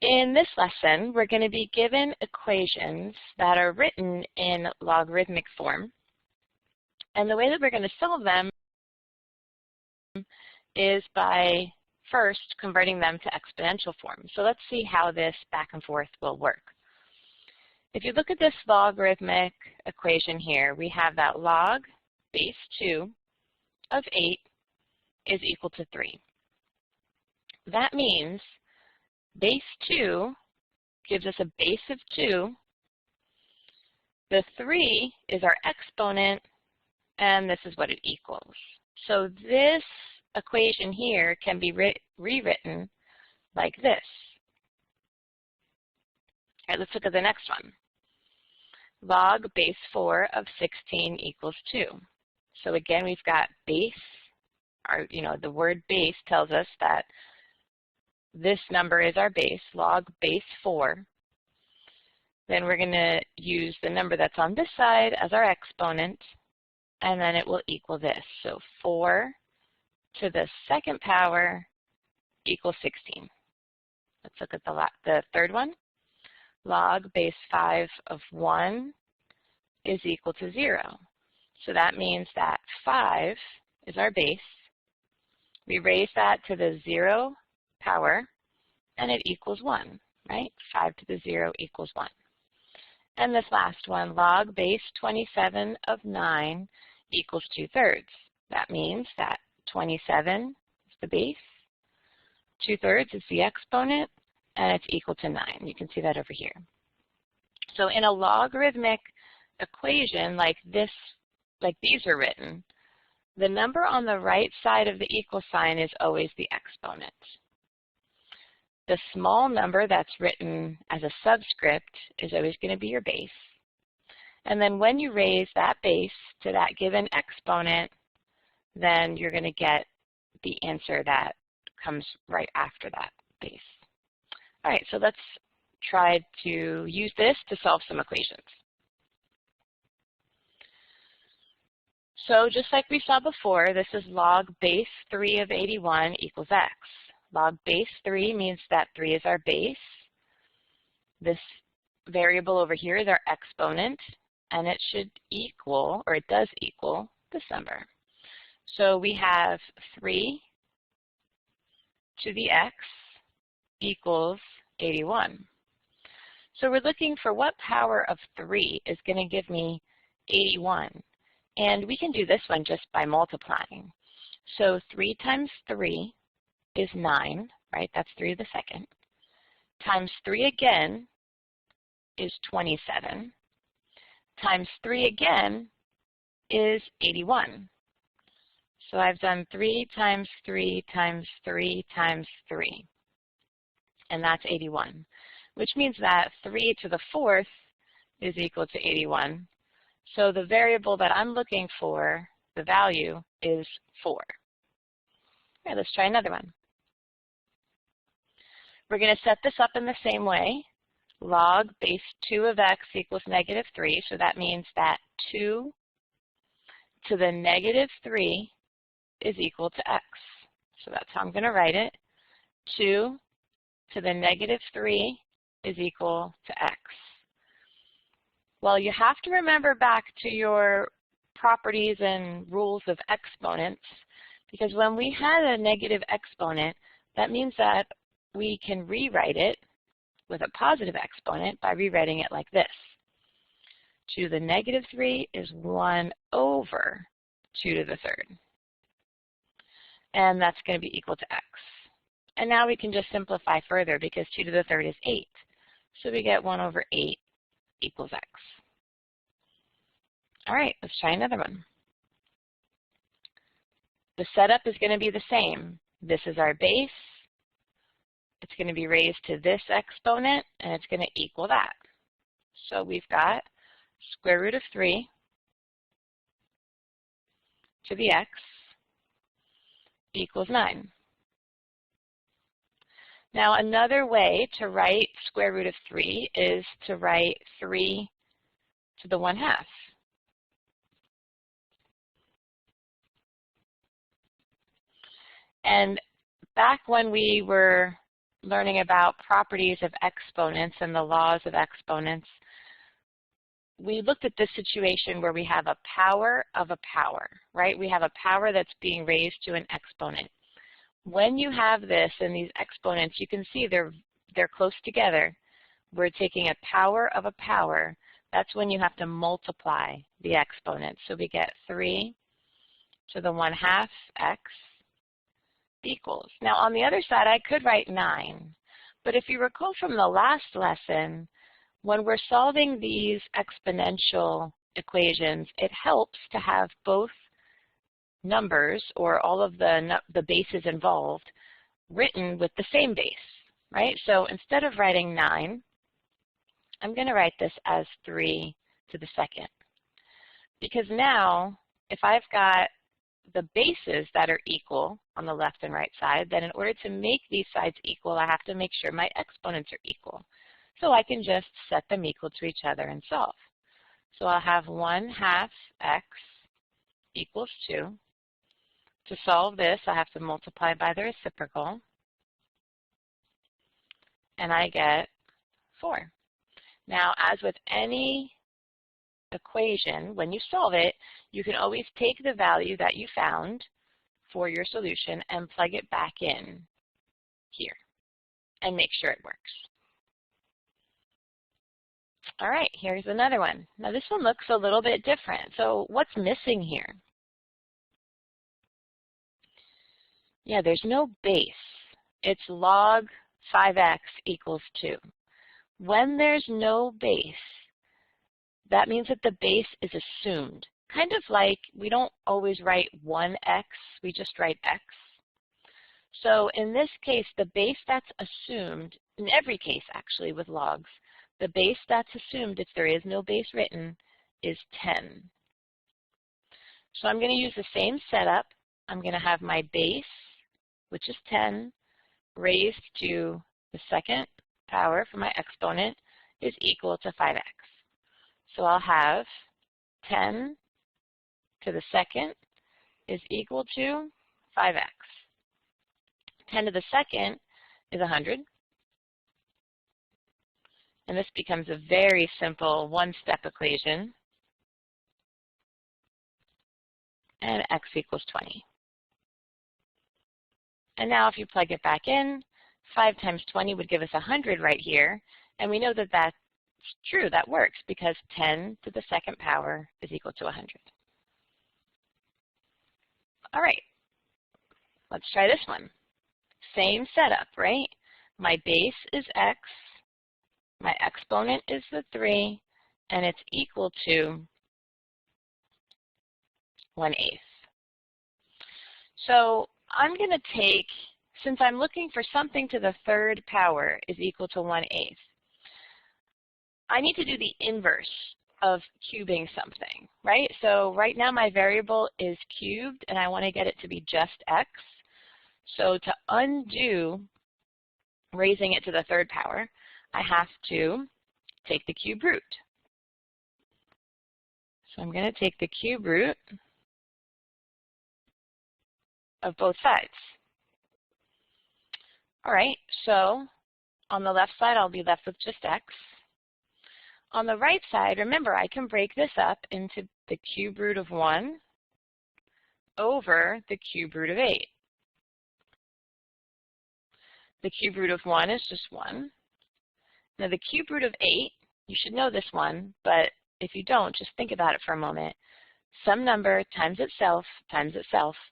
In this lesson, we're going to be given equations that are written in logarithmic form. And the way that we're going to solve them is by first converting them to exponential form. So let's see how this back and forth will work. If you look at this logarithmic equation here, we have that log base 2 of 8 is equal to 3. That means base 2 gives us a base of 2. The 3 is our exponent, and this is what it equals. So this equation here can be rewritten like this. All right, let's look at the next one. Log base 4 of 16 equals 2. So again, we've got base. The word base tells us that this number is our base, log base 4. Then we're going to use the number that's on this side as our exponent, and then it will equal this. So 4 to the second power equals 16. Let's look at the third one. Log base 5 of 1 is equal to 0. So that means that 5 is our base. We raise that to the 0 power, and it equals 1, right? 5 to the 0 equals 1. And this last one, log base 27 of 9 equals 2/3. That means that 27 is the base, 2/3 is the exponent, and it's equal to 9. You can see that over here. So in a logarithmic equation like this, like these are written, the number on the right side of the equal sign is always the exponent. The small number that's written as a subscript is always going to be your base. And then when you raise that base to that given exponent, then you're going to get the answer that comes right after that base. All right, so let's try to use this to solve some equations. So just like we saw before, this is log base 3 of 81 equals x. Log base 3 means that 3 is our base. This variable over here is our exponent, and it should equal, or it does equal, this number. So we have 3 to the x equals 81. So we're looking for what power of 3 is going to give me 81. And we can do this one just by multiplying. So 3 times 3 is 9, right? That's 3 to the second. Times 3 again is 27. Times 3 again is 81. So I've done 3 times 3 times 3 times 3. And that's 81, which means that 3 to the 4th is equal to 81. So the variable that I'm looking for, the value, is 4. All right, let's try another one. We're going to set this up in the same way. Log base 2 of x equals -3. So that means that 2 to the -3 is equal to x. So that's how I'm going to write it. 2 to the -3 is equal to x. Well, you have to remember back to your properties and rules of exponents, because when we had a negative exponent, that means that we can rewrite it with a positive exponent by rewriting it like this. 2 to the -3 is 1 over 2 to the 3rd. And that's going to be equal to x. And now we can just simplify further because 2 to the 3rd is 8. So we get 1 over 8 equals x. All right, let's try another one. The setup is going to be the same. This is our base. It's going to be raised to this exponent, and it's going to equal that. So we've got square root of 3 to the x equals 9. Now another way to write square root of 3 is to write 3 to the 1/2. And back when we were learning about properties of exponents and the laws of exponents, we looked at this situation where we have a power of a power, right? We have a power that's being raised to an exponent. When you have this and these exponents, you can see they're close together. We're taking a power of a power. That's when you have to multiply the exponent. So we get 3 to the 1/2 x equals. Now on the other side, I could write 9. But if you recall from the last lesson, when we're solving these exponential equations, it helps to have both numbers, or all of the bases involved, written with the same base, right? So instead of writing 9, I'm going to write this as 3 to the 2nd. Because now, if I've got the bases that are equal on the left and right side, then in order to make these sides equal, I have to make sure my exponents are equal. So I can just set them equal to each other and solve. So I'll have 1/2 x equals 2. To solve this, I have to multiply by the reciprocal, and I get 4. Now, as with any equation, when you solve it, you can always take the value that you found for your solution and plug it back in here and make sure it works. All right, here's another one. Now this one looks a little bit different. So what's missing here? Yeah, there's no base. It's log 5x equals 2. When there's no base, that means that the base is assumed. Kind of like we don't always write 1x, we just write x. So in this case, the base that's assumed, in every case actually with logs, the base that's assumed, if there is no base written, is 10. So I'm going to use the same setup. I'm going to have my base, which is 10, raised to the 2nd power for my exponent is equal to 5x. So I'll have 10 to the 2nd is equal to 5x. 10 to the 2nd is 100. And this becomes a very simple one-step equation. And x equals 20. And now if you plug it back in, 5 times 20 would give us 100 right here. And we know that that's true, that works, because 10 to the 2nd power is equal to 100. All right, let's try this one. Same setup, right? My base is x, my exponent is the 3, and it's equal to 1/8. So I'm going to take, since I'm looking for something to the 3rd power is equal to 1/8, I need to do the inverse of cubing something, right? So right now my variable is cubed, and I want to get it to be just x. So to undo raising it to the 3rd power, I have to take the cube root. So I'm going to take the cube root of both sides. All right, so on the left side, I'll be left with just x. On the right side, remember, I can break this up into the cube root of 1 over the cube root of 8. The cube root of 1 is just 1. Now the cube root of 8, you should know this one, but if you don't, just think about it for a moment. Some number times itself,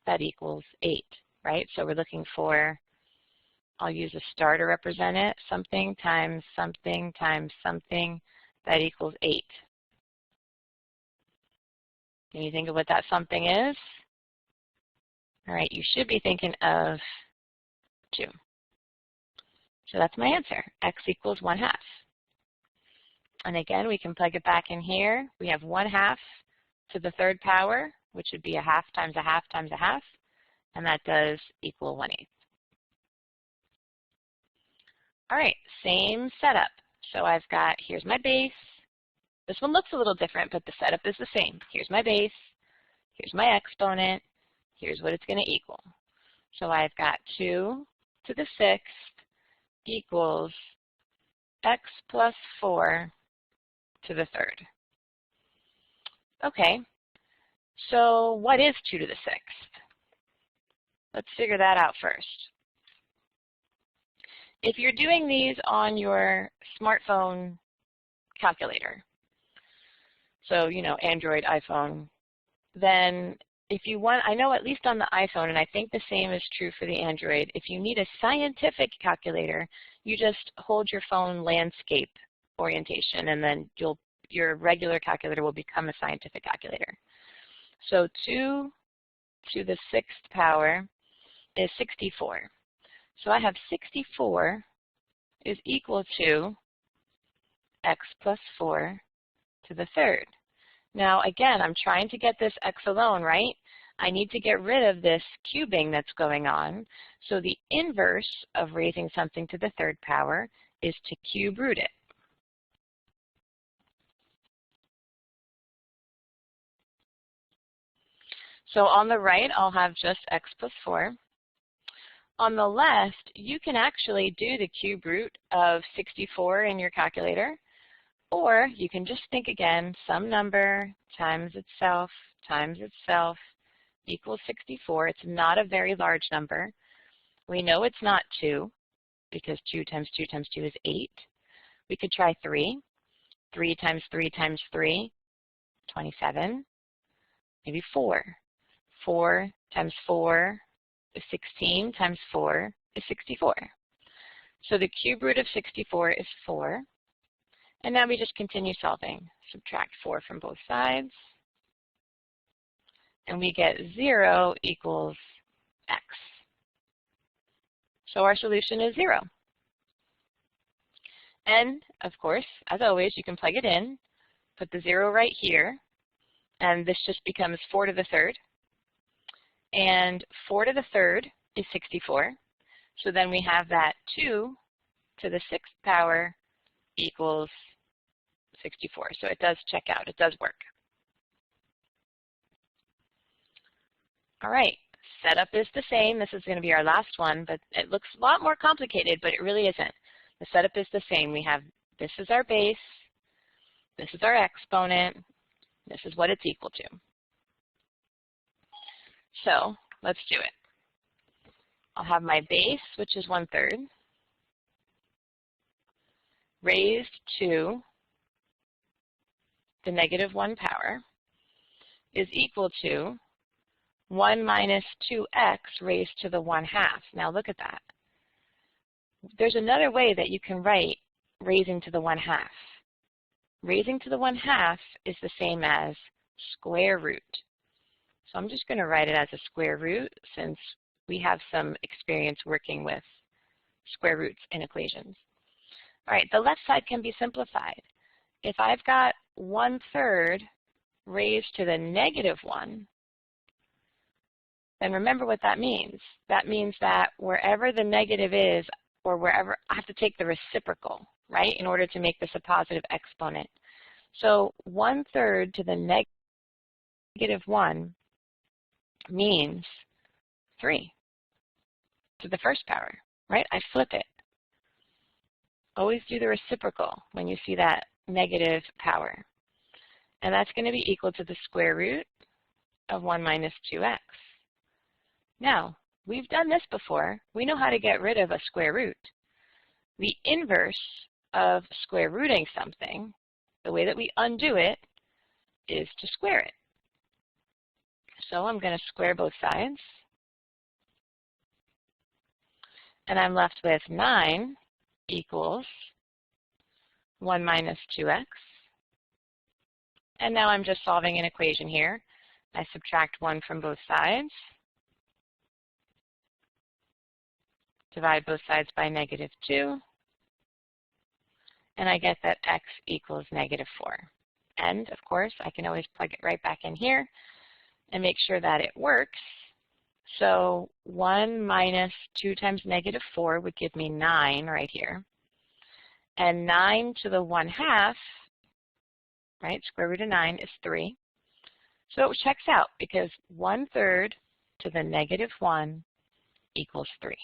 that equals 8, right? So we're looking for, I'll use a star to represent it, something times something times something, that equals 8. Can you think of what that something is? All right, you should be thinking of 2. So that's my answer, x equals 1/2. And again, we can plug it back in here. We have 1/2 to the 3rd power, which would be 1/2 times 1/2 times 1/2, and that does equal 1/8. All right, same setup. So I've got, here's my base. This one looks a little different, but the setup is the same. Here's my base, here's my exponent, here's what it's going to equal. So I've got 2 to the 6th equals x plus 4 to the third. Okay, so what is 2 to the 6th? Let's figure that out first. If you're doing these on your smartphone calculator, so, Android, iPhone, then if you want, I know at least on the iPhone, and I think the same is true for the Android, if you need a scientific calculator, you just hold your phone landscape orientation, and then your regular calculator will become a scientific calculator. So 2 to the 6th power is 64. So I have 64 is equal to x plus 4 to the third. Now again, I'm trying to get this x alone, right? I need to get rid of this cubing that's going on. So the inverse of raising something to the third power is to cube root it. So on the right, I'll have just x plus 4. On the left, you can actually do the cube root of 64 in your calculator, or you can just think again, some number times itself equals 64. It's not a very large number. We know it's not 2, because 2 times 2 times 2 is 8. We could try 3. 3 times 3 times 3, 27. Maybe 4. 4 times 4 is 16 times 4 is 64. So the cube root of 64 is 4. And now we just continue solving. Subtract 4 from both sides. And we get 0 equals x. So our solution is 0. And, of course, as always, you can plug it in, put the 0 right here, and this just becomes 4 to the third. And 4 to the third is 64. So then we have that 2 to the 6th power equals 64. So it does check out. It does work. All right. Setup is the same. This is going to be our last one, but it looks a lot more complicated, but it really isn't. The setup is the same. We have this is our base, this is our exponent, this is what it's equal to. So let's do it. I'll have my base, which is 1/3, raised to the -1 power is equal to 1 minus 2x raised to the 1/2. Now look at that. There's another way that you can write raising to the 1/2. Raising to the 1/2 is the same as square root. So I'm just going to write it as a square root since we have some experience working with square roots in equations. All right, the left side can be simplified. If I've got 1/3 raised to the -1, then remember what that means. That means that wherever the negative is, or wherever, I have to take the reciprocal, right, in order to make this a positive exponent. So 1/3 to the -1 means 3 to the first power, right? I flip it. Always do the reciprocal when you see that negative power. And that's going to be equal to the square root of 1 minus 2x. Now, we've done this before. We know how to get rid of a square root. The inverse of square rooting something, the way that we undo it, is to square it. So I'm going to square both sides. And I'm left with 9 equals 1 minus 2x. And now I'm just solving an equation here. I subtract 1 from both sides. Divide both sides by -2. And I get that x equals -4. And, of course, I can always plug it right back in here and make sure that it works. So 1 minus 2 times -4 would give me 9 right here. And 9 to the 1/2, right, square root of 9 is 3. So it checks out because 1/3 to the -1 equals 3.